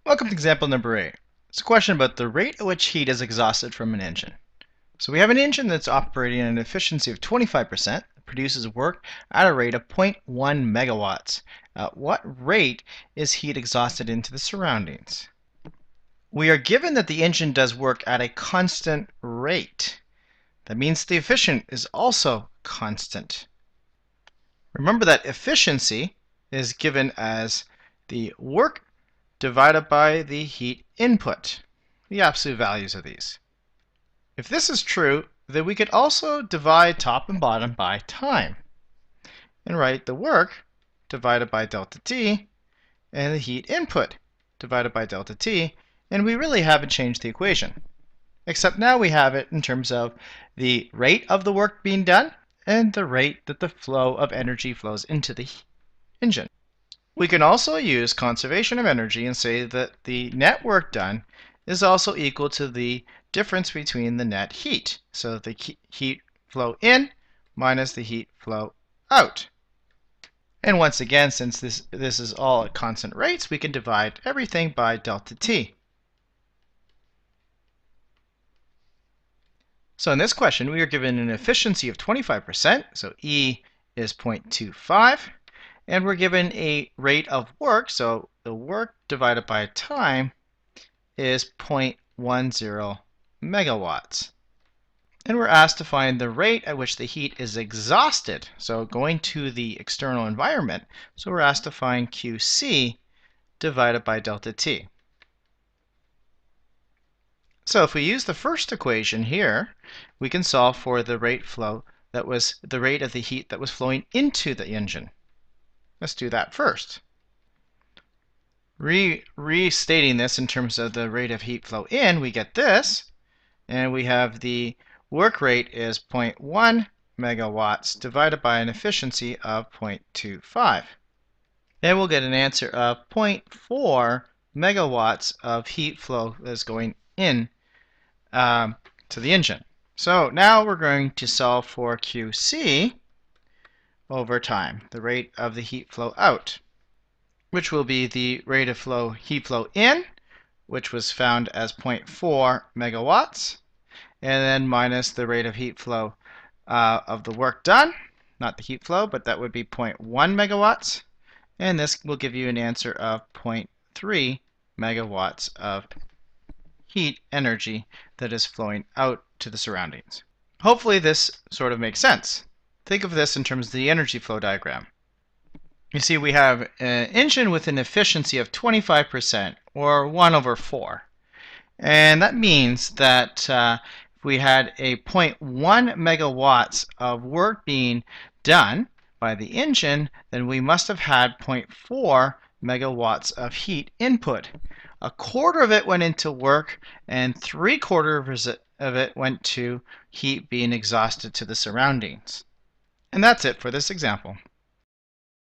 Welcome to example number 8. It's a question about the rate at which heat is exhausted from an engine. So we have an engine that's operating at an efficiency of 25%, produces work at a rate of 0.1 megawatts. At what rate is heat exhausted into the surroundings? We are given that the engine does work at a constant rate. That means the efficient is also constant. Remember that efficiency is given as the work divided by the heat input, the absolute values of these. If this is true, then we could also divide top and bottom by time and write the work divided by delta T and the heat input divided by delta T, and we really haven't changed the equation. Except now we have it in terms of the rate of the work being done and the rate that the flow of energy flows into the engine. We can also use conservation of energy and say that the net work done is also equal to the difference between the net heat. So the heat flow in minus the heat flow out. And once again, since this is all at constant rates, we can divide everything by delta T. So in this question, we are given an efficiency of 25%, so E is 0.25. And we're given a rate of work, so the work divided by time is 0.10 megawatts. And we're asked to find the rate at which the heat is exhausted, so going to the external environment. So we're asked to find QC divided by delta T. So if we use the first equation here, we can solve for the rate flow that was the rate of the heat that was flowing into the engine. Let's do that first. Restating this in terms of the rate of heat flow in, we get this, and we have the work rate is 0.1 megawatts divided by an efficiency of 0.25. And we'll get an answer of 0.4 megawatts of heat flow that's going in to the engine. So now we're going to solve for QC over time, the rate of the heat flow out, which will be the rate of heat flow in, which was found as 0.4 megawatts, and then minus the rate of heat flow of the work done, not the heat flow, but that would be 0.1 megawatts, and this will give you an answer of 0.3 megawatts of heat energy that is flowing out to the surroundings. Hopefully this sort of makes sense. Think of this in terms of the energy flow diagram. You see we have an engine with an efficiency of 25%, or 1 over 4. And that means that if we had a 0.1 megawatts of work being done by the engine, then we must have had 0.4 megawatts of heat input. A quarter of it went into work, and 3/4 of it went to heat being exhausted to the surroundings. And that's it for this example.